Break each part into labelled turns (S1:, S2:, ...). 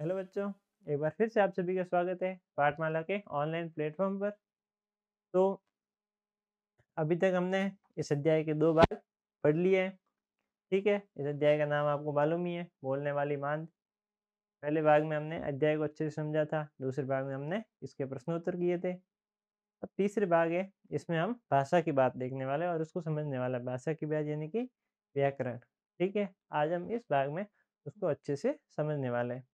S1: Hello बच्चों, एक बार फिर से आप सभी का स्वागत है पाठमाला के ऑनलाइन प्लेटफॉर्म पर। तो अभी तक हमने इस अध्याय के 2 भाग पढ़ लिए हैं। ठीक है, इस अध्याय का नाम आपको मालूम ही है, बोलने वाली मांद। पहले भाग में हमने अध्याय को अच्छे से समझा था, दूसरे भाग में हमने इसके प्रश्नोत्तर किए थे। अब तीसरे भाग है, इसमें हम भाषा की बात देखने वाले हैं और उसको समझने वाला है। भाषा की बात यानी कि व्याकरण। ठीक है, आज हम इस भाग में उसको अच्छे से समझने वाले हैं।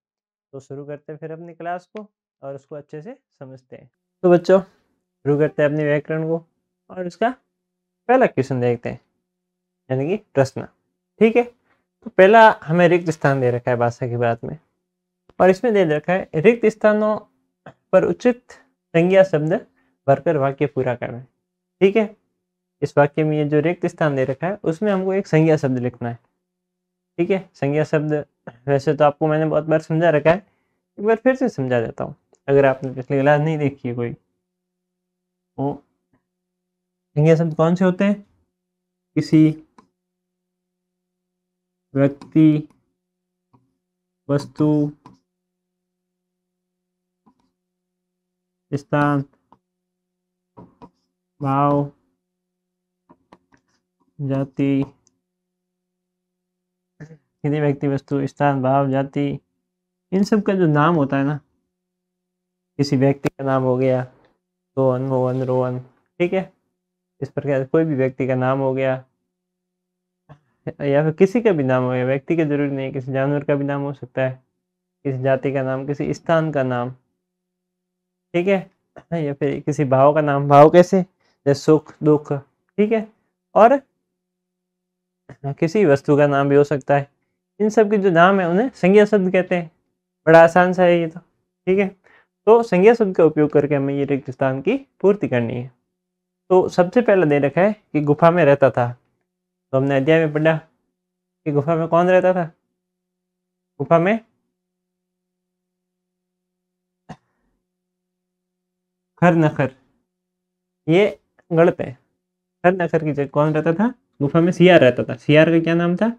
S1: तो शुरू करते हैं फिर अपनी क्लास को और उसको अच्छे से समझते हैं। तो बच्चों, शुरू करते हैं अपने व्याकरण को और उसका पहला क्वेश्चन देखते हैं, यानी कि प्रश्न। ठीक है, तो पहला हमें रिक्त स्थान दे रखा है भाषा की बात में, और इसमें दे रखा है रिक्त स्थानों पर उचित संज्ञा शब्द भरकर वाक्य पूरा करना है। ठीक है, इस वाक्य में ये जो रिक्त स्थान दे रखा है उसमें हमको एक संज्ञा शब्द लिखना है। ठीक है, संज्ञा शब्द वैसे तो आपको मैंने बहुत बार समझा रखा है, एक बार फिर से समझा देता हूँ अगर आपने पिछली क्लास नहीं देखी है कोई। तो संज्ञा शब्द कौन से होते हैं? किसी व्यक्ति, वस्तु, स्थान, भाव, जाति, किसी व्यक्ति, वस्तु, स्थान, भाव, जाति, इन सब का जो नाम होता है ना, किसी व्यक्ति का नाम हो गया सोहन, मोहन, रोहन। ठीक है, इस प्रकार कोई भी व्यक्ति का नाम हो गया या फिर किसी का भी नाम हो गया, व्यक्ति का जरूरी नहीं, किसी जानवर का भी नाम हो सकता है, किसी जाति का नाम, किसी स्थान का नाम। ठीक है, या फिर किसी भाव का नाम। भाव कैसे? जैसे सुख, दुख। ठीक है, और किसी वस्तु का नाम भी हो सकता है। इन सब के जो नाम है उन्हें संज्ञा शब्द कहते हैं। बड़ा आसान सा है ये तो। ठीक है, तो संज्ञा शब्द का उपयोग करके हमें ये रिक्त स्थान की पूर्ति करनी है। तो सबसे पहले दे रखा है कि गुफा में रहता था। तो हमने अध्याय में पढ़ा कि गुफा में कौन रहता था? गुफा में खर नखर। ये गलत है। खर नखर की जगह कौन रहता था? गुफा में सियार रहता था। सियार का क्या नाम था?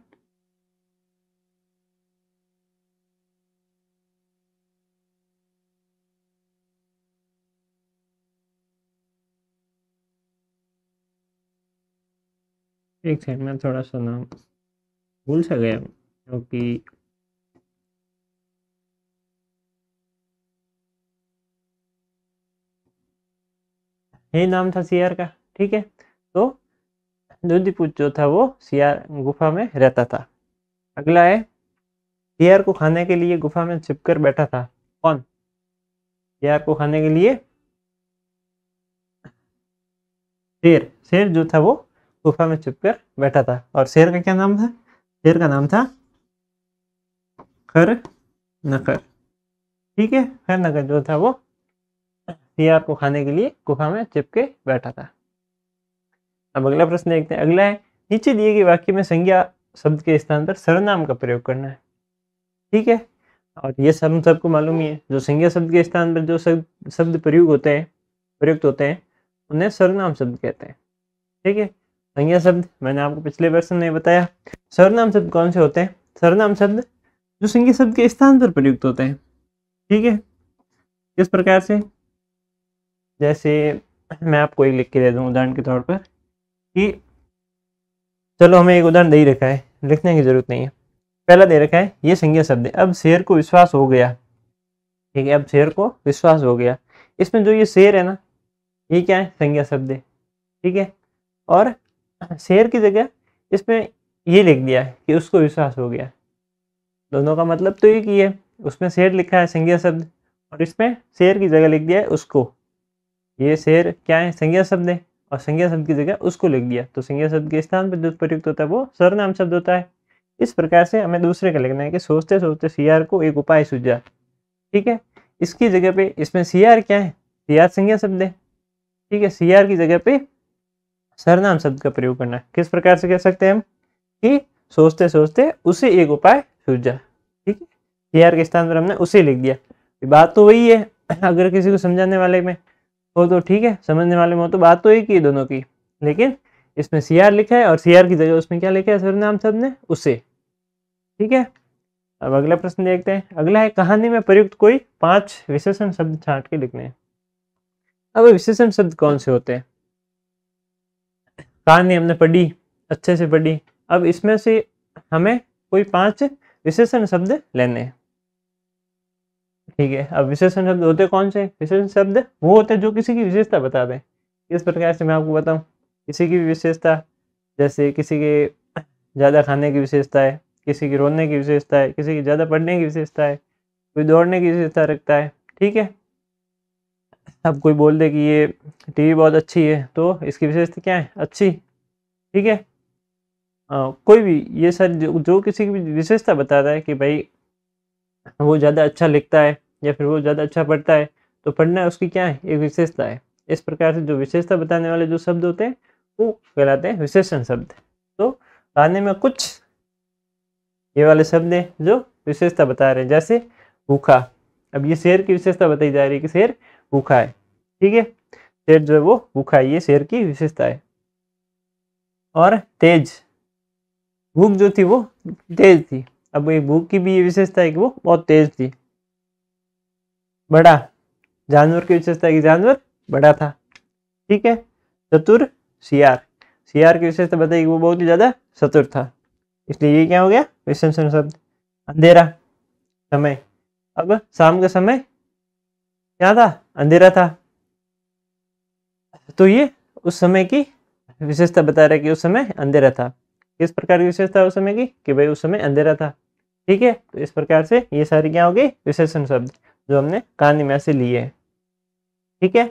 S1: एक सेकंड में थोड़ा सा नाम भूल सा गया क्योंकि यही नाम था सियार का। ठीक है, तो दूधीपुत जो था वो सियार गुफा में रहता था। अगला है, सियार को खाने के लिए गुफा में छिपकर बैठा था। कौन? सियार को खाने के लिए शेर। शेर जो था वो गुफा में छिपकर बैठा था। और शेर का क्या नाम था? शेर का नाम था खर नखर। ठीक है, खर नखर जो था वो सियार को खाने के लिए गुफा में चिपके बैठा था। अब अगला प्रश्न देखते हैं। अगला है, नीचे दिए गए वाक्य में संज्ञा शब्द के स्थान पर सर्वनाम का प्रयोग करना है। ठीक है, और ये सब सबको मालूम ही है, जो संज्ञा शब्द के स्थान पर जो शब्द प्रयुक्त होते हैं उन्हें सर्वनाम शब्द कहते हैं। ठीक है, संज्ञा शब्द मैंने आपको पिछले वर्षन में बताया। सर्वनाम शब्द कौन से होते हैं? सर्वनाम शब्द जो संज्ञा शब्द के स्थान पर प्रयुक्त होते हैं। ठीक है, किस प्रकार से? जैसे मैं आपको एक लिख के दे दूं उदाहरण के तौर पर कि चलो हमें एक उदाहरण दे ही रखा है, लिखने की जरूरत नहीं है। पहला दे रखा है ये संज्ञा शब्द है। अब शेर को विश्वास हो गया। ठीक है, अब शेर को विश्वास हो गया। इसमें जो ये शेर है ना, ये क्या है? संज्ञा शब्द है। ठीक है, और शेर की जगह इसमें ये लिख दिया है कि उसको विश्वास हो गया। दोनों का मतलब तो एक ही है। उसमें शेर लिखा है संज्ञा शब्द, और इसमें शेर की जगह लिख दिया है उसको। ये शेर क्या है? संज्ञा शब्द है, और संज्ञा शब्द की जगह उसको लिख दिया, तो संज्ञा शब्द के स्थान पर जो प्रयुक्त होता है वो सर्वनाम शब्द होता है। इस प्रकार से हमें दूसरे का लिखना है कि सोचते सोचते सियार को एक उपाय सूझा। ठीक है, इसकी जगह पे इसमें सियार क्या है? सियार संज्ञा शब्द है। ठीक है, सियार की जगह पे सर्वनाम शब्द का प्रयोग करना है। किस प्रकार से कह सकते हैं हम कि सोचते सोचते उसे एक उपाय सूझा। ठीक है, सियार के स्थान पर हमने उसे लिख दिया। बात तो वही है, अगर किसी को समझाने वाले में हो तो ठीक है, समझने वाले में हो तो बात तो एक ही है दोनों की। लेकिन इसमें सियार लिखा है और सियार की जगह उसमें क्या लिखा है? सर्वनाम शब्द ने उसे। ठीक है, अब अगला प्रश्न देखते हैं। अगला है, कहानी में प्रयुक्त कोई 5 विशेषण शब्द छांट के लिखने हैं। अब विशेषण शब्द कौन से होते हैं? कहानी हमने पढ़ी, अच्छे से पढ़ी। अब इसमें से हमें कोई 5 विशेषण शब्द लेने हैं। ठीक है, अब विशेषण शब्द होते कौन से? विशेषण शब्द वो होते हैं जो किसी की विशेषता बता दें। इस प्रकार से मैं आपको बताऊं, किसी की भी विशेषता, जैसे किसी के ज़्यादा खाने की विशेषता है, किसी की रोने की विशेषता है, किसी की ज़्यादा पढ़ने की विशेषता है, कोई दौड़ने की विशेषता रखता है। ठीक है, अब कोई बोल दे कि ये टीवी बहुत अच्छी है, तो इसकी विशेषता क्या है? अच्छी। ठीक है, कोई भी ये सर जो किसी की भी विशेषता बताता है कि भाई वो ज़्यादा अच्छा लिखता है या फिर वो ज़्यादा अच्छा पढ़ता है, तो पढ़ना उसकी क्या है? एक विशेषता है। इस प्रकार से जो विशेषता बताने वाले जो शब्द होते हैं वो कहलाते हैं विशेषण शब्द। तो कहानी में कुछ ये वाले शब्द हैं जो विशेषता बता रहे हैं, जैसे भूखा। अब ये शेर की विशेषता बताई जा रही है कि शेर भूखा है। ठीक है, शेर जो है वो भूखा है, ये शेर की विशेषता है। और तेज, भूख जो थी वो तेज थी। अब एक भूख की भी ये विशेषता है कि वो बहुत तेज थी। बड़ा, जानवर की विशेषता है कि जानवर बड़ा था। ठीक है, चतुर, सियार, सियार की विशेषता बताई कि वो बहुत ही ज्यादा चतुर था, इसलिए ये क्या हो गया? विशेषण शब्द। अंधेरा, समय। अब शाम का समय क्या था? अंधेरा था, तो ये उस समय की विशेषता बता रहा है कि उस समय अंधेरा था। किस प्रकार की विशेषता है उस समय की? कि भाई उस समय अंधेरा था। ठीक है, तो इस प्रकार से ये सारी क्या हो गई? विशेषण शब्द जो हमने कहानी में से लिए हैं। ठीक है,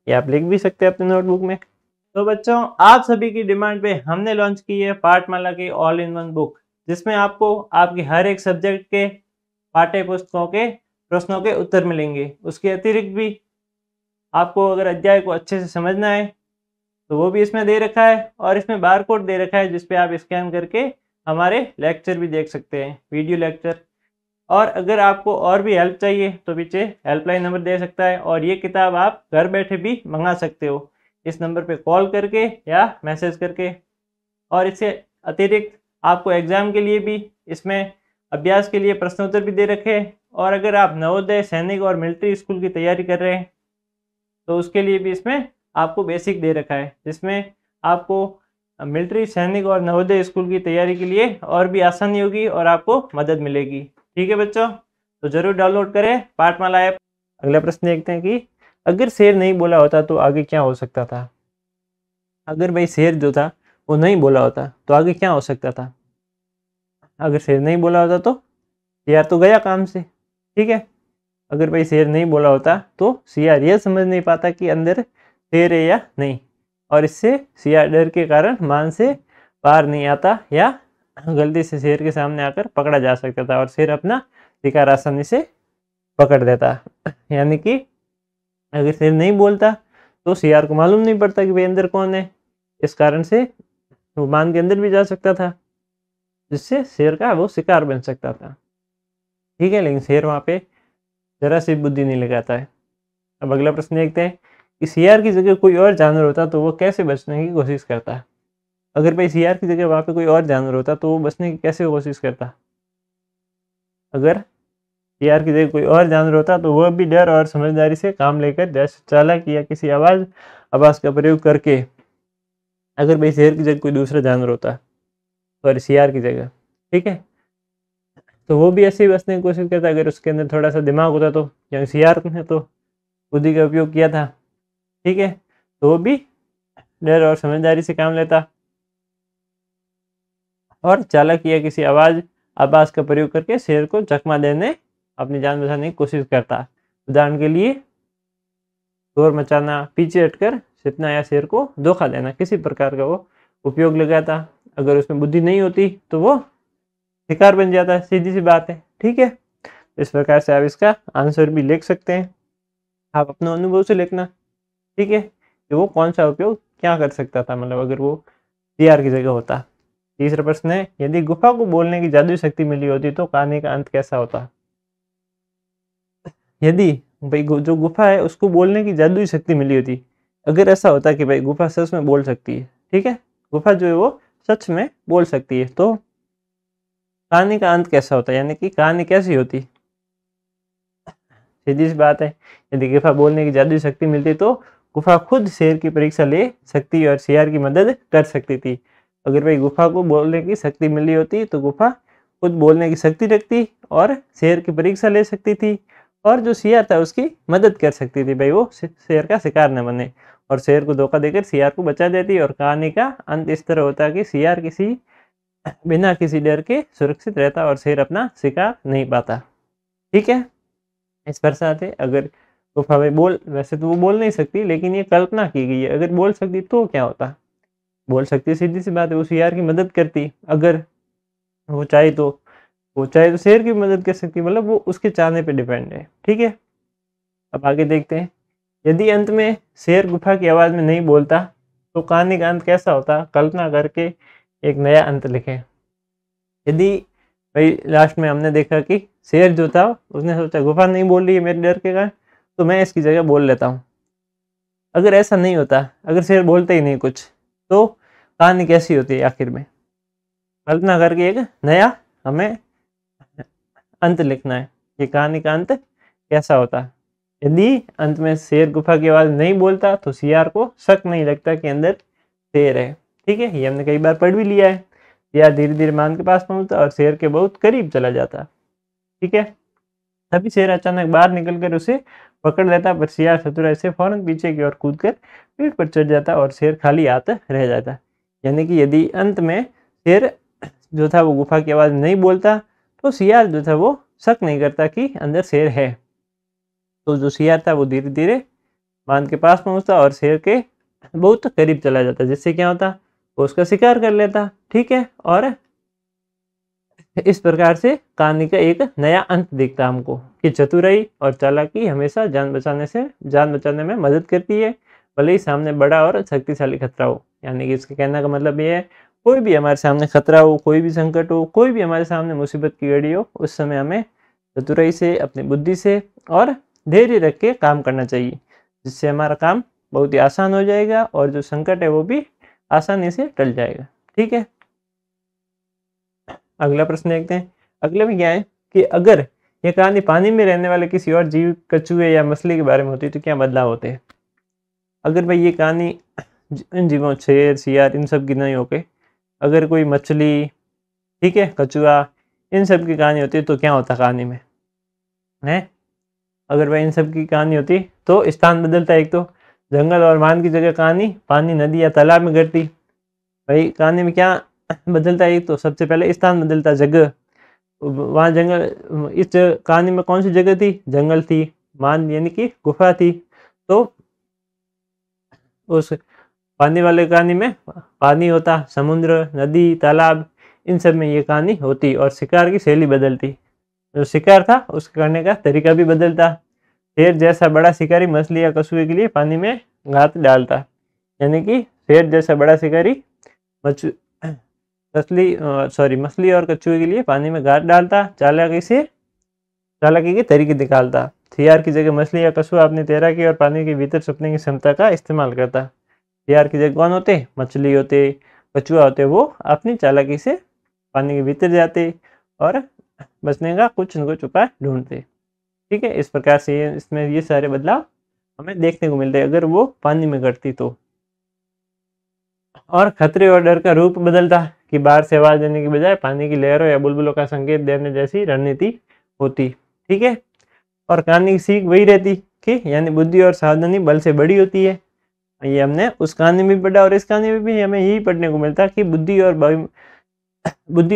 S1: ये आप लिख भी सकते हैं अपने नोटबुक में। तो बच्चों, आप सभी की डिमांड पे हमने लॉन्च की है पाठमाला की ऑल इन वन बुक, जिसमें आपको आपके हर एक सब्जेक्ट के पाठ्य पुस्तकों के प्रश्नों के उत्तर मिलेंगे। उसके अतिरिक्त भी आपको अगर अध्याय को अच्छे से समझना है तो वो भी इसमें दे रखा है, और इसमें बार कोड दे रखा है जिसपे आप स्कैन करके हमारे लेक्चर भी देख सकते हैं, वीडियो लेक्चर। और अगर आपको और भी हेल्प चाहिए तो पीछे हेल्पलाइन नंबर दे सकता है, और ये किताब आप घर बैठे भी मंगा सकते हो इस नंबर पे कॉल करके या मैसेज करके। और इससे अतिरिक्त आपको एग्ज़ाम के लिए भी इसमें अभ्यास के लिए प्रश्नोत्तर भी दे रखे हैं। और अगर आप नवोदय, सैनिक और मिलिट्री स्कूल की तैयारी कर रहे हैं तो उसके लिए भी इसमें आपको बेसिक दे रखा है, जिसमें आपको मिलिट्री, सैनिक और नवोदय स्कूल की तैयारी के लिए और भी आसानी होगी और आपको मदद मिलेगी। ठीक है बच्चों, तो ज़रूर डाउनलोड करें पाठमाला ऐप। अगला प्रश्न देखते हैं कि अगर शेर नहीं बोला होता तो आगे क्या हो सकता था? अगर भाई शेर जो था वो नहीं बोला होता तो आगे क्या हो सकता था? अगर शेर नहीं बोला होता तो शेर तो गया काम से। ठीक है, अगर भाई शेर नहीं बोला होता तो सियार यह समझ नहीं पाता कि अंदर शेर है या नहीं, और इससे सियार डर के कारण मान से पार नहीं आता या गलती से शेर के सामने आकर पकड़ा जा सकता था, और शेर अपना शिकार आसानी से पकड़ देता। यानी कि अगर शेर नहीं बोलता तो सियार को मालूम नहीं पड़ता कि भाई अंदर कौन है, इस कारण से वो मान के अंदर भी जा सकता था, जिससे शेर का वो शिकार बन सकता था। ठीक है, लेकिन शेर वहाँ पे जरा सी बुद्धि नहीं लगाता है। अब अगला प्रश्न देखते हैं कि सियार की जगह कोई और जानवर होता तो वो कैसे बचने की कोशिश करता? अगर भाई सियार की जगह वहाँ पे कोई और जानवर होता तो वो बचने की कैसे कोशिश करता? अगर सियार की जगह कोई और जानवर होता तो वह भी डर और समझदारी से काम लेकर, जैसे चालाकी या किसी आवाज़ का प्रयोग करके, अगर भाई शेर की जगह कोई दूसरा जानवर होता, सॉरी सियार की जगह, ठीक है, तो वो भी ऐसे ही बचने की कोशिश करता अगर उसके अंदर थोड़ा सा दिमाग होता तो। क्योंकि सियार ने तो बुद्धि का उपयोग किया था। ठीक है, तो वो भी डर और समझदारी से काम लेता और चालाकी या किसी आवाज़ का प्रयोग करके शेर को चकमा देने, अपनी जान बचाने की कोशिश करता। उदाहरण के लिए शोर मचाना, पीछे हटकर छिपना या शेर को धोखा देना, किसी प्रकार का वो उपयोग लगाता। अगर उसमें बुद्धि नहीं होती तो वो शिकार बन जाता है, सीधी सी बात है। ठीक है, इस प्रकार से आप इसका आंसर भी लिख सकते हैं, आप अपने अनुभव से लिखना। ठीक है, कि वो कौन सा उपयोग क्या कर सकता था, मतलब अगर वो सियार की जगह होता। तीसरा प्रश्न है, यदि गुफा को बोलने की जादुई शक्ति मिली होती तो कहानी का अंत कैसा होता? यदि भाई जो गुफा है उसको बोलने की जादुई शक्ति मिली होती, अगर ऐसा होता कि भाई गुफा सच में बोल सकती है, ठीक है, गुफा जो है वो सच में बोल सकती है, तो कहानी का अंत कैसा होता है, यानी कि कहानी कैसी होती। सीधी सी बात है, यदि गुफा बोलने की जादुई शक्ति मिलती तो गुफा खुद शेर की परीक्षा ले सकती और शेर की मदद कर सकती थी। अगर भाई गुफा को बोलने की शक्ति मिली होती तो गुफा खुद बोलने की शक्ति रखती और शेर की परीक्षा ले सकती थी, और जो शेर था उसकी मदद कर सकती थी, भाई वो शेर का शिकार न बने, और शेर को धोखा देकर शेर को बचा देती। और कहानी का अंत इस तरह होता कि शेर किसी बिना किसी डर के सुरक्षित रहता और शेर अपना शिकार नहीं पाता। ठीक है, इस प्रकार से अगर गुफा में बोल, वैसे तो वो बोल नहीं सकती लेकिन ये कल्पना की गई है, अगर बोल सकती तो क्या होता। बोल सकती, सीधी सी बात है, वो शेर की मदद करती, अगर वो चाहे तो, वो चाहे तो शेर की मदद कर सकती, मतलब वो उसके चाहने पे डिपेंड है। ठीक है, अब आगे देखते हैं। यदि अंत में शेर गुफा की आवाज़ में नहीं बोलता तो कहानी का अंत कैसा होता, कल्पना करके एक नया अंत लिखें। यदि भाई लास्ट में हमने देखा कि शेर जो था उसने सोचा गुफा नहीं बोल रही है मेरे डर के कारण, तो मैं इसकी जगह बोल लेता हूँ। अगर ऐसा नहीं होता, अगर शेर बोलते ही नहीं कुछ, तो कहानी कैसी होती है आखिर में, कल्पना करके एक नया हमें अंत लिखना है कि कहानी का अंत कैसा होता। यदि अंत में शेर गुफा की आवाज़ नहीं बोलता तो सियार को शक नहीं लगता कि अंदर शेर है। ठीक है, ये हमने कई बार पढ़ भी लिया है। सियार धीरे धीरे मान के पास पहुंचता और शेर के बहुत करीब चला जाता। ठीक है, तभी शेर अचानक बाहर निकलकर उसे पकड़ लेता, पर सियार चतुराई से फौरन पीछे की ओर कूदकर पेड़ पर चढ़ जाता और शेर खाली हाथ रह जाता। यानी कि यदि अंत में शेर जो था वो गुफा की आवाज़ नहीं बोलता तो सियार जो था वो शक नहीं करता कि अंदर शेर है। तो जो सियार था वो धीरे धीरे बांध के पास पहुंचता और शेर के बहुत करीब चला जाता, जिससे क्या होता, वो उसका शिकार कर लेता। ठीक है, और इस प्रकार से कहानी का एक नया अंत दिखता हमको कि चतुराई और चालाकी हमेशा जान बचाने में मदद करती है, भले ही सामने बड़ा और शक्तिशाली खतरा हो। यानी कि इसके कहने का मतलब ये है, कोई भी हमारे सामने खतरा हो, कोई भी संकट हो, कोई भी हमारे सामने मुसीबत की घड़ी हो, उस समय हमें चतुराई से, अपनी बुद्धि से और धैर्य रख के काम करना चाहिए, जिससे हमारा काम बहुत ही आसान हो जाएगा और जो संकट है वो भी आसानी से टल जाएगा। ठीक है, अगला प्रश्न देखते हैं। अगले में क्या है कि अगर यह कहानी पानी में रहने वाले किसी और जीव, कछुए या मछली के बारे में होती तो क्या बदलाव होते हैं। अगर भाई ये कहानी इन जीवों, शेर, सियार, इन सब की नहीं होके अगर कोई मछली, ठीक है, कछुआ, इन सब की कहानी होती तो क्या होता कहानी में है। अगर भाई इन सब की कहानी होती तो स्थान बदलता, एक तो जंगल और मान की जगह कहानी पानी, नदी या तालाब में घटती। भाई कहानी में क्या बदलता है, तो सबसे पहले स्थान बदलता, जगह, वहाँ जंगल, इस कहानी में कौन सी जगह थी, जंगल थी, मान यानी कि गुफा थी, तो उस पानी वाले कहानी में पानी होता, समुद्र, नदी, तालाब, इन सब में ये कहानी होती। और शिकार की शैली बदलती, जो शिकार था उसके करने का तरीका भी बदलता। शेर जैसा बड़ा शिकारी मछली या कछुए के लिए पानी में घात डालता, यानी कि शेर जैसा बड़ा शिकारी मछली और कछुए के लिए पानी में घात डालता, चालाकी के तरीके निकालता। सियार की जगह मछली या कछुआ अपनी तैराकी और पानी के भीतर छुपने की क्षमता का इस्तेमाल करता। सियार की जगह कौन होते, मछली होते, कछुआ होते, वो अपनी चालाकी से पानी के भीतर जाते और बचने का कुछ न कुछ उपाय ढूंढते। ठीक है, इस प्रकार से इसमें ये सारे बदलाव हमें देखने को मिलते हैं अगर वो पानी में घटती तो। और खतरे और डर का रूप बदलता कि बाहर से आवाज देने की बजाय पानी की लहरों या बुलबुलों का संकेत देने जैसी रणनीति होती। ठीक है, और कहानी की सीख वही रहती कि यानी बुद्धि और सावधानी बल से बड़ी होती है। ये हमने उस कहानी में पढ़ा और इस कहानी में भी हमें यही पढ़ने को मिलता कि बुद्धि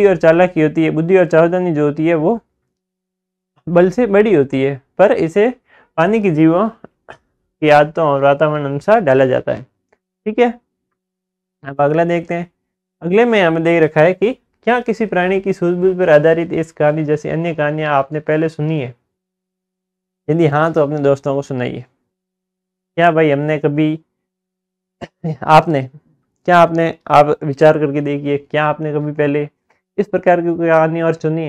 S1: और चालाकी होती है, बुद्धि और सावधानी जो होती है वो बल से बड़ी होती है, पर इसे पानी के जीवों की आदतों और वातावरण अनुसार डाला जाता है। ठीक है, अब अगला देखते हैं। अगले में हमें दे रखा है कि क्या किसी प्राणी की सूझबूझ पर आधारित इस कहानी जैसी अन्य कहानियां आपने पहले सुनी है। यदि हाँ तो अपने दोस्तों को सुनाइए। क्या भाई हमने कभी आप विचार करके देखिए, क्या आपने कभी पहले इस प्रकार की कोई कहानी और सुनी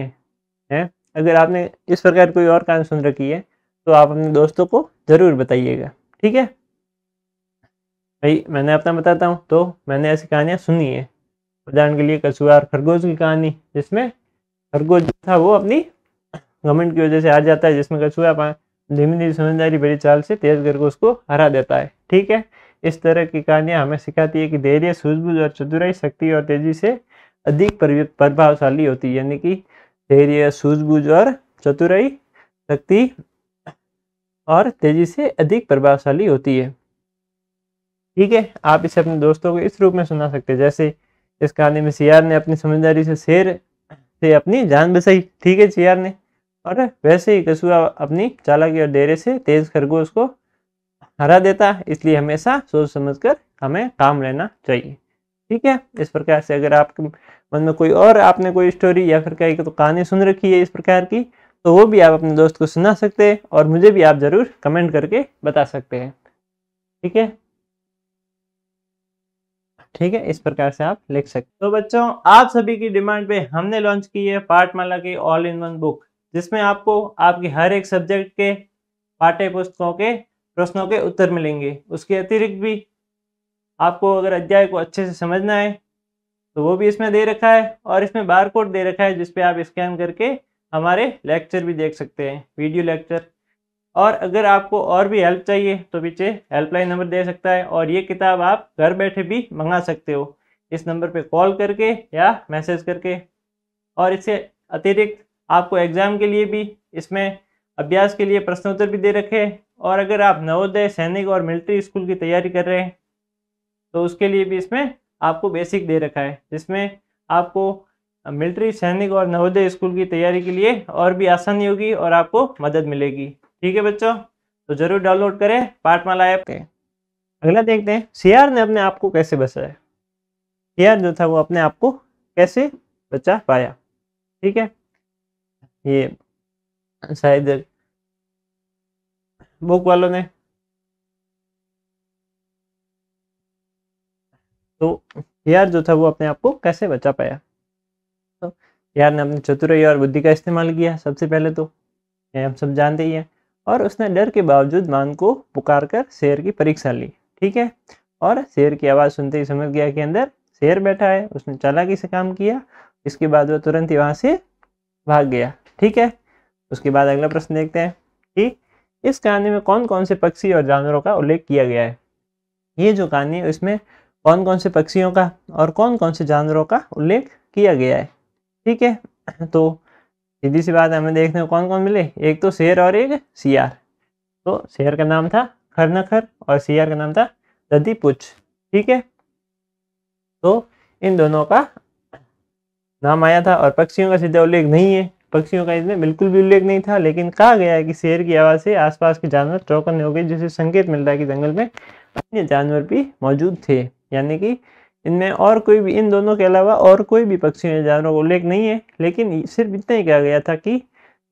S1: है? अगर आपने इस प्रकार कोई और कहानी सुन रखी है तो आप अपने दोस्तों को ज़रूर बताइएगा। ठीक है भाई, मैंने अपना बताता हूँ तो मैंने ऐसी कहानियाँ सुनी है। उदाहरण के लिए कछुआ और खरगोश की कहानी, जिसमें खरगोश जो था वो अपनी घमंड की वजह से हार जाता है, जिसमें कछुआ धीमी धीमी समझदारी भरी चाल से तेज खरगोश को हरा देता है। ठीक है, इस तरह की कहानियां हमें सिखाती है कि धैर्य, सूझबूझ और चतुराई शक्ति और तेजी से अधिक प्रभावशाली होती है। यानी कि धैर्य, सूझबूझ और चतुराई शक्ति और तेजी से अधिक प्रभावशाली होती है। ठीक है, आप इसे अपने दोस्तों को इस रूप में सुना सकते हैं, जैसे इस कहानी में सियार ने अपनी समझदारी से शेर से अपनी जान बचाई। ठीक है, सियार ने, और वैसे ही कछुआ अपनी चालाकी और धैर्य से तेज खरगोश को हरा देता। इसलिए हमेशा सोच समझकर हमें काम लेना चाहिए। ठीक है, इस प्रकार से अगर आपके मन में कोई और आपने कोई स्टोरी या फिर कहीं तो कहानी सुन रखी है इस प्रकार की, तो वो भी आप अपने दोस्त को सुना सकते हैं और मुझे भी आप ज़रूर कमेंट करके बता सकते हैं। ठीक है, ठीक है, इस प्रकार से आप लिख सकते। तो बच्चों, आप सभी की डिमांड पे हमने लॉन्च की है पाठमाला की ऑल इन वन बुक, जिसमें आपको आपके हर एक सब्जेक्ट के पाठ्य पुस्तकों के प्रश्नों के उत्तर मिलेंगे। उसके अतिरिक्त भी आपको अगर अध्याय को अच्छे से समझना है तो वो भी इसमें दे रखा है, और इसमें बारकोड दे रखा है जिसपे आप स्कैन करके हमारे लेक्चर भी देख सकते हैं, वीडियो लेक्चर। और अगर आपको और भी हेल्प चाहिए तो पीछे हेल्पलाइन नंबर दे सकता है, और ये किताब आप घर बैठे भी मंगा सकते हो इस नंबर पे कॉल करके या मैसेज करके। और इससे अतिरिक्त आपको एग्ज़ाम के लिए भी इसमें अभ्यास के लिए प्रश्नोत्तर भी दे रखे हैं। और अगर आप नवोदय, सैनिक और मिलिट्री स्कूल की तैयारी कर रहे हैं तो उसके लिए भी इसमें आपको बेसिक दे रखा है, जिसमें आपको मिलिट्री, सैनिक और नवोदय स्कूल की तैयारी के लिए और भी आसानी होगी और आपको मदद मिलेगी। ठीक है बच्चों, तो ज़रूर डाउनलोड करें पाठमाला ऐप। अगला देखते हैं, सियार ने अपने आप को कैसे बचाया। सियार जो था वो अपने आप को कैसे बचा पाया। ठीक है, ये शायद बुक वालों ने, तो सियार जो था वो अपने आप को कैसे बचा पाया। तो सियार ने अपनी चतुराई और बुद्धि का इस्तेमाल किया सबसे पहले, तो ये हम सब जानते ही हैं। और उसने डर के बावजूद मान को पुकार कर शेर की परीक्षा ली। ठीक है, और शेर की आवाज़ सुनते ही समझ गया कि अंदर शेर बैठा है। उसने चालाकी से काम किया, इसके बाद वो तुरंत ही वहाँ से भाग गया। ठीक है, उसके बाद अगला प्रश्न देखते हैं कि इस कहानी में कौन कौन से पक्षी और जानवरों का उल्लेख किया गया है। ये जो कहानी है इसमें कौन कौन से पक्षियों का और कौन कौन से जानवरों का उल्लेख किया गया है। ठीक है, तो सीधी सी बात है, हमें देखने को कौन कौन मिले, एक तो शेर और एक सियार। तो शेर का नाम था खरनखर और सियार का नाम था दधीपुच्छ। ठीक है, तो इन दोनों का नाम आया था, और पक्षियों का सीधा उल्लेख नहीं है, पक्षियों का इसमें बिल्कुल भी उल्लेख नहीं था। लेकिन कहा गया है कि शेर की आवाज़ से आसपास के जानवर चौकन्ने हो गए, जिससे संकेत मिलता है कि जंगल में अन्य जानवर भी मौजूद थे। यानी कि इनमें और कोई भी, इन दोनों के अलावा और कोई भी पक्षियों या जानवरों का उल्लेख नहीं है। लेकिन सिर्फ इतना ही कहा गया था कि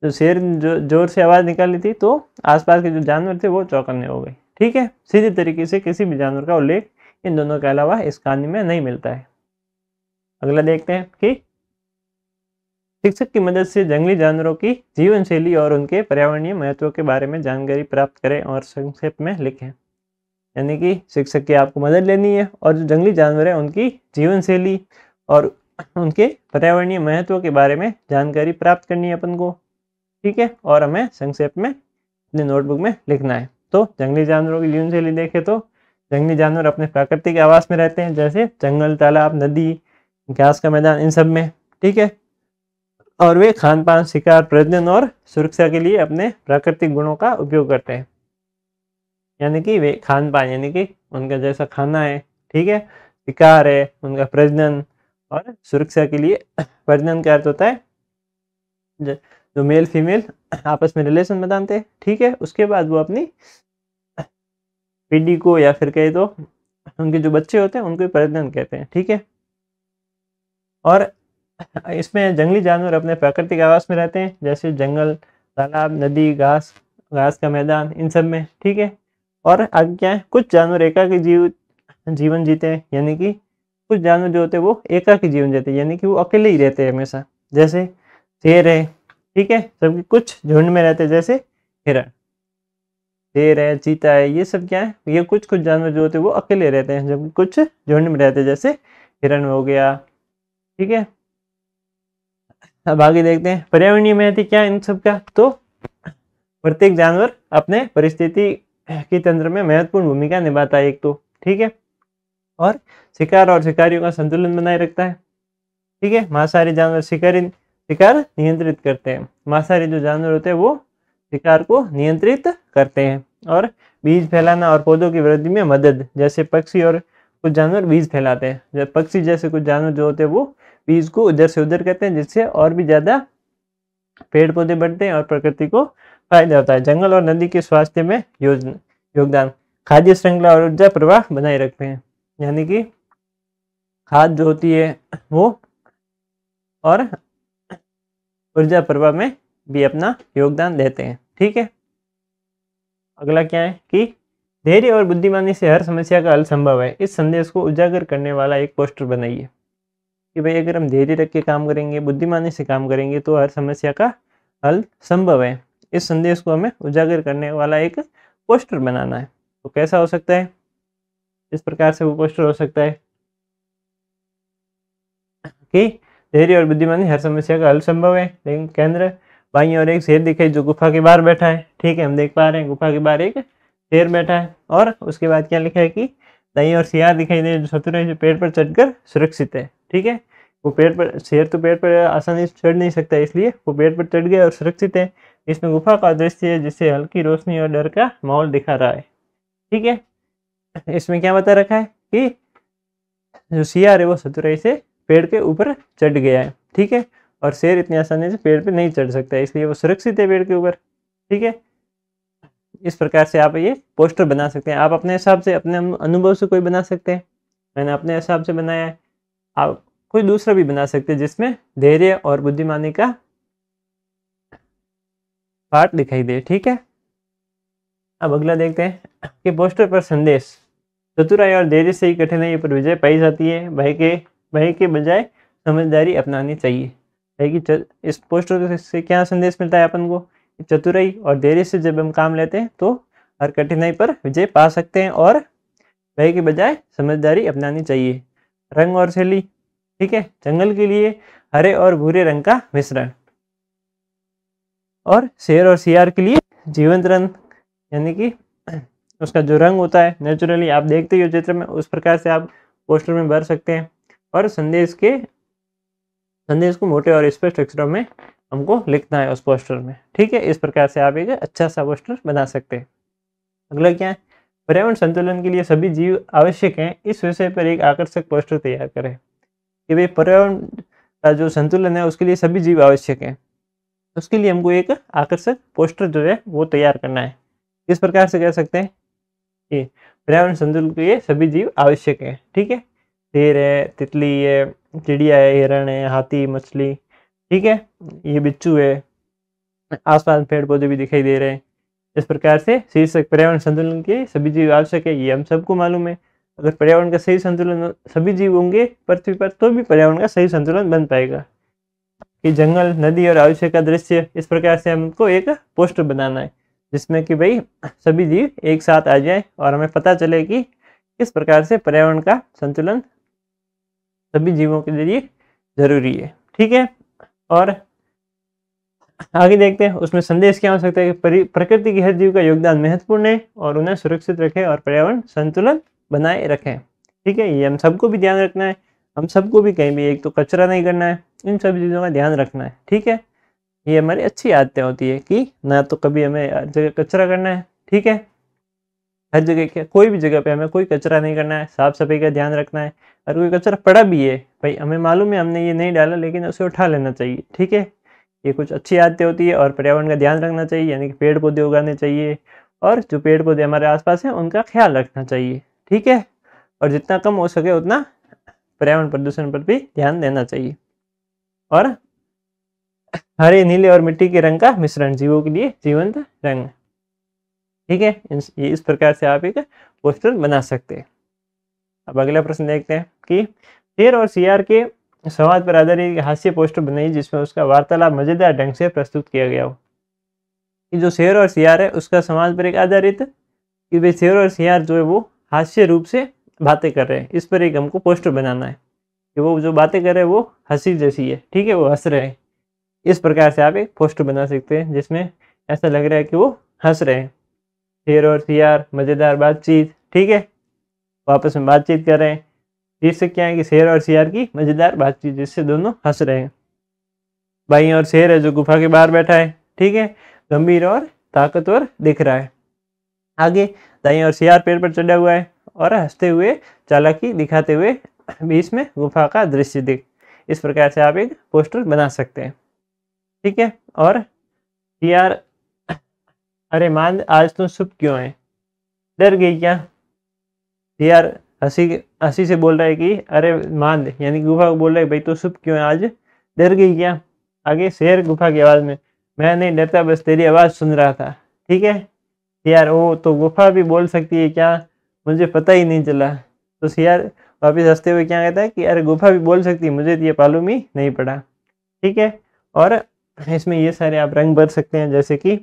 S1: जो शेर जो जोर से आवाज़ निकाली थी तो आसपास के जो जानवर थे वो चौकन्ने हो गए। ठीक है, सीधे तरीके से किसी भी जानवर का उल्लेख इन दोनों के अलावा इस कहानी में नहीं मिलता है। अगला देखते हैं कि शिक्षक की मदद से जंगली जानवरों की जीवन शैली और उनके पर्यावरणीय महत्व के बारे में जानकारी प्राप्त करें और संक्षेप में लिखें। यानी कि शिक्षक की आपको मदद लेनी है और जो जंगली जानवर हैं उनकी जीवन शैली और उनके पर्यावरणीय महत्व के बारे में जानकारी प्राप्त करनी है अपन को। ठीक है, और हमें संक्षेप में अपनी नोटबुक में लिखना है। तो जंगली जानवरों की जीवन शैली देखें तो जंगली जानवर अपने प्राकृतिक आवास में रहते हैं, जैसे जंगल, तालाब, नदी, घास का मैदान, इन सब में। ठीक है, और वे खान पान, शिकार, प्रजनन और सुरक्षा के लिए अपने प्राकृतिक गुणों का उपयोग करते हैं। यानी कि वे खान पान, यानी कि उनका जैसा खाना है, ठीक है, शिकार है, उनका प्रजनन और सुरक्षा के लिए, प्रजनन का अर्थ होता है जो मेल फीमेल आपस में रिलेशन बनाते हैं। ठीक है, उसके बाद वो अपनी पीढ़ी को, या फिर कहे तो उनके जो बच्चे होते हैं उनको प्रजनन कहते हैं। ठीक है, और इसमें जंगली जानवर अपने प्राकृतिक आवास में रहते हैं, जैसे जंगल, तालाब, नदी, घास का मैदान, इन सब में। ठीक है, और आगे क्या है, कुछ जानवर एकाकी जीवन जीते हैं, यानी कि कुछ जानवर जो होते हैं वो एकाकी जीवन जीते हैं, यानी कि वो अकेले ही रहते हैं हमेशा, जैसे शेर है। ठीक है, जबकि कुछ झुंड में रहते हैं, जैसे हिरण, शेर है, चीता है, ये सब क्या है, ये कुछ कुछ जानवर जो होते हैं वो अकेले रहते हैं, जबकि कुछ झुंड में रहते हैं, जैसे हिरण हो गया। ठीक है, अब आगे देखते हैं पर्यावरणीय महत्व क्या है इन सब का। तो प्रत्येक जानवर अपने परिस्थिति के तंत्र में महत्वपूर्ण भूमिका निभाता है एक तो, ठीक है, और शिकार और शिकारियों का संतुलन बनाए रखता है, ठीक है। मांसाहारी जानवर शिकार नियंत्रित करते हैं, मांसाहारी जो जानवर होते हैं वो शिकार को नियंत्रित करते हैं। और बीज फैलाना और पौधों की वृद्धि में मदद, जैसे पक्षी और कुछ जानवर बीज फैलाते हैं, जब पक्षी जैसे कुछ जानवर जो होते हैं वो बीज को उधर से उधर करते हैं, जिससे और भी ज्यादा पेड़ पौधे बढ़ते हैं और प्रकृति को फायदा होता है। जंगल और नदी के स्वास्थ्य में योगदान, खाद्य श्रृंखला और ऊर्जा प्रवाह बनाए रखते हैं, यानी कि खाद जो होती है वो और ऊर्जा प्रवाह में भी अपना योगदान देते हैं, ठीक है। अगला क्या है कि धैर्य और बुद्धिमानी से हर समस्या का हल संभव है। इस संदेश को उजागर करने वाला एक पोस्टर बनाइए कि भाई अगर हम धैर्य रख के काम करेंगे, बुद्धिमानी से काम करेंगे तो हर समस्या का हल संभव है। इस संदेश को हमें उजागर करने वाला एक पोस्टर बनाना है। तो कैसा हो सकता है, इस प्रकार से वो पोस्टर हो सकता है कि धैर्य और बुद्धिमानी हर समस्या का हल संभव है। लेकिन केंद्र बाईं ओर एक शेर दिखाई जो गुफा के बाहर बैठा है, ठीक है, हम देख पा रहे हैं गुफा के बाहर एक शेर बैठा है। और उसके बाद क्या लिखा है कि दाईं ओर सियार दिखाई दे जो शत्रु जो पेड़ पर चढ़कर सुरक्षित है, ठीक है। वो पेड़ पर, शेर तो पेड़ पर आसानी से चढ़ नहीं सकता, इसलिए वो पेड़ पर चढ़ गया और सुरक्षित है। इसमें गुफा का दृश्य है जिससे हल्की रोशनी और डर का माहौल दिखा रहा है, ठीक है। इसमें क्या बता रखा है कि जो सियार है वो शत्रु से पेड़ के ऊपर चढ़ गया है, ठीक है, और शेर इतनी आसानी से पेड़ पे नहीं चढ़ सकता, इसलिए वो सुरक्षित है पेड़ के ऊपर, ठीक है। इस प्रकार से आप ये पोस्टर बना सकते हैं। आप अपने हिसाब से, अपने अनुभव से कोई बना सकते हैं, मैंने अपने हिसाब से बनाया है, आप कोई दूसरा भी बना सकते हैं जिसमें धैर्य और बुद्धिमानी का पार्ट दिखाई दे, ठीक है। अब अगला देखते हैं कि पोस्टर पर संदेश, चतुराई और धैर्य से ही कठिनाई पर विजय पाई जाती है, भय के बजाय समझदारी अपनानी चाहिए। इस पोस्टर से क्या संदेश मिलता है अपन को, चतुराई और धैर्य से जब हम काम लेते हैं तो हर कठिनाई पर विजय पा सकते हैं और भय के बजाय समझदारी अपनानी चाहिए। रंग और शैली, ठीक है, जंगल के लिए हरे और भूरे रंग का मिश्रण, और शेर और सियार के लिए जीवंत रंग, यानी कि उसका जो रंग होता है नेचुरली आप देखते ही हो चित्र में, उस प्रकार से आप पोस्टर में भर सकते हैं। और संदेश को मोटे और स्पष्ट अक्षरों में हमको लिखना है उस पोस्टर में, ठीक है। इस प्रकार से आप एक अच्छा सा पोस्टर बना सकते हैं। अगला क्या है, पर्यावरण संतुलन के लिए सभी जीव आवश्यक हैं, इस विषय पर एक आकर्षक पोस्टर तैयार करें कि भाई पर्यावरण का जो संतुलन है उसके लिए सभी जीव आवश्यक हैं, उसके लिए हमको एक आकर्षक पोस्टर जो है वो तैयार करना है। इस प्रकार से कह सकते हैं कि पर्यावरण संतुलन के लिए सभी जीव आवश्यक है, ठीक है। शेर है, तितली है, चिड़िया है, हिरण है, हाथी, मछली, ठीक है, ये बिच्छू है, आसपास पेड़ पौधे भी दिखाई दे रहे हैं। इस प्रकार से शीर्षक पर्यावरण संतुलन के सभी जीव आवश्यक है, ये हम सबको मालूम है। अगर पर्यावरण का सही संतुलन सभी जीव होंगे पृथ्वी पर तो भी पर्यावरण का सही संतुलन बन पाएगा। कि जंगल, नदी और आवश्यक का दृश्य, इस प्रकार से हमको एक पोस्टर बनाना है जिसमें कि भाई सभी जीव एक साथ आ जाए और हमें पता चले कि किस प्रकार से पर्यावरण का संतुलन सभी जीवों के लिए जरूरी है, ठीक है। और आगे देखते हैं उसमें संदेश क्या हो सकता है कि प्रकृति की हर जीव का योगदान महत्वपूर्ण है और उन्हें सुरक्षित रखें और पर्यावरण संतुलन बनाए रखें, ठीक है। ये हम सबको भी ध्यान रखना है, हम सबको भी कहीं भी एक तो कचरा नहीं करना है, इन सभी चीज़ों का ध्यान रखना है, ठीक है। ये हमारी अच्छी आदतें होती है कि ना तो कभी हमें हर जगह कचरा करना है, ठीक है, हर जगह कोई भी जगह पे हमें कोई कचरा नहीं करना है, साफ सफाई का ध्यान रखना है। और कोई कचरा पड़ा भी है भाई हमें मालूम है हमने ये नहीं डाला, लेकिन उसे उठा लेना चाहिए, ठीक है। ये कुछ अच्छी आदतें होती है। और पर्यावरण का ध्यान रखना चाहिए, यानी कि पेड़ पौधे उगाने चाहिए और जो पेड़ पौधे हमारे आसपास हैं उनका ख्याल रखना चाहिए, ठीक है। और जितना कम हो सके उतना पर्यावरण प्रदूषण पर भी ध्यान देना चाहिए। और हरे, नीले और मिट्टी के रंग का मिश्रण जीवों के लिए जीवंत रंग, ठीक है। इस प्रकार से आप एक पोस्टर बना सकते हैं। अब अगला प्रश्न देखते हैं कि शेर और सियार के संवाद पर आधारित हास्य पोस्टर बनाइए जिसमें उसका वार्तालाप मजेदार ढंग से प्रस्तुत किया गया हो। कि जो शेर और सियार है उसका संवाद पर एक आधारित कि भाई शेर और सियार जो है वो हास्य रूप से बातें कर रहे हैं, इस पर एक हमको पोस्टर बनाना है कि वो जो बातें कर रहे हैं वो हंसी जैसी है, ठीक है, वो हंस रहे हैं। इस प्रकार से आप एक पोस्टर बना सकते हैं जिसमें ऐसा लग रहा है कि वो हंस रहे हैं। शेर और सियार मज़ेदार बातचीत, ठीक है, वो आपस में बातचीत कर रहे हैं। शीर्षक क्या है कि शेर और सियार की मज़ेदार बातचीत, जिससे दोनों हंस रहे हैं। बाईं ओर शेर है जो गुफा के बाहर बैठा है, ठीक है, गंभीर और ताकतवर दिख रहा है। आगे दाईं ओर सियार पेड़ पर चढ़ा हुआ है और हंसते हुए चालाकी दिखाते हुए बीच में गुफा का दृश्य दिख। इस प्रकार से आप एक पोस्टर बना सकते हैं, ठीक है। और सियार, अरे मान आज तुम चुप क्यों है, डर गई क्या? सियार हंसी हंसी से बोल रहा है कि अरे मान, यानी गुफा को बोल रहा है भाई तू चुप क्यों है आज, डर गई क्या? आगे शेर गुफा की आवाज़ में, मैं नहीं डरता, बस तेरी आवाज़ सुन रहा था, ठीक है। यार वो तो गुफा भी बोल सकती है क्या, मुझे पता ही नहीं चला। तो सियार वापिस हंसते हुए क्या कहता है कि अरे गुफा भी बोल सकती है, मुझे तो ये मालूम ही नहीं पड़ा, ठीक है। और इसमें ये सारे आप रंग भर सकते हैं, जैसे कि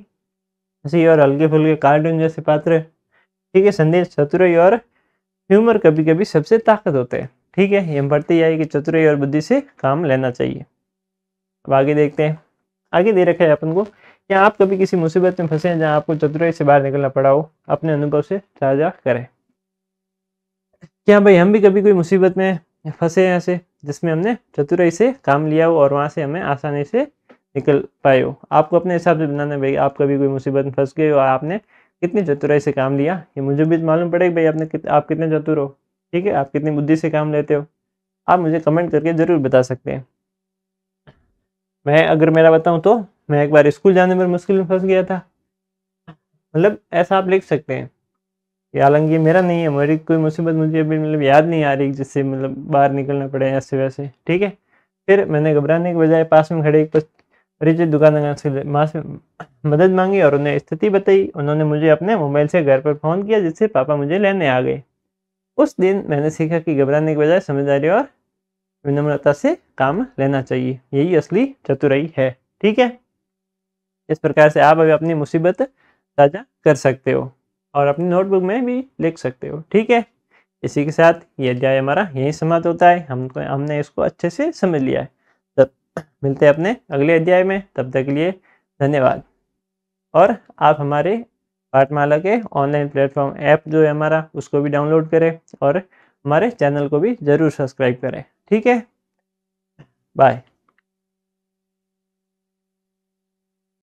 S1: हंसी और हल्के फुल्के कार्टून जैसे पात्र, ठीक है। संदेश, चतुराई और ह्यूमर कभी कभी सबसे ताकत होते हैं, ठीक है। ये हम पढ़ते ही आए कि चतुराई और बुद्धि से काम लेना चाहिए। अब आगे देखते हैं। आगे दे रखा है अपन को, क्या आप कभी किसी मुसीबत में फंसे हैं जहां आपको चतुराई से बाहर निकलना पड़ा हो, अपने अनुभव से साझा करें। क्या भाई हम भी कभी कोई मुसीबत में फंसे हैं ऐसे, जिसमें हमने चतुराई से काम लिया हो और वहां से हमें आसानी से निकल पाए हो। आपको अपने हिसाब से बनाना है भाई, आप कभी कोई मुसीबत में फंस गए हो और आपने कितनी चतुराई से काम लिया, ये मुझे भी मालूम पड़ेगा भाई आप कितने चतुर हो, ठीक है, आप कितनी बुद्धि से काम लेते हो। आप मुझे कमेंट करके ज़रूर बता सकते हैं। मैं अगर मेरा बताऊं तो मैं एक बार स्कूल जाने में मुश्किल में फंस गया था, मतलब ऐसा आप लिख सकते हैं। ये हालांकि मेरा नहीं है, मेरी कोई मुसीबत मुझे अभी मतलब याद नहीं आ रही जिससे मतलब बाहर निकलना पड़े ऐसे वैसे, ठीक है। फिर मैंने घबराने के बजाय पास में खड़े एक परिचित दुकानदार से माँ से मदद मांगी और उन्हें स्थिति बताई। उन्होंने मुझे अपने मोबाइल से घर पर फ़ोन किया, जिससे पापा मुझे लेने आ गए। उस दिन मैंने सीखा कि घबराने के बजाय समझदारी और विनम्रता से काम लेना चाहिए, यही असली चतुराई है, ठीक है। इस प्रकार से आप अभी अपनी मुसीबत साझा कर सकते हो और अपनी नोटबुक में भी लिख सकते हो, ठीक है। इसी के साथ ये अध्याय हमारा यहीं समाप्त होता है। हमने इसको अच्छे से समझ लिया है। तब मिलते हैं अपने अगले अध्याय में, तब तक के लिए धन्यवाद। और आप हमारे पाठमाला के ऑनलाइन प्लेटफॉर्म ऐप जो है हमारा, उसको भी डाउनलोड करें और हमारे चैनल को भी ज़रूर सब्सक्राइब करें, ठीक है। बाय।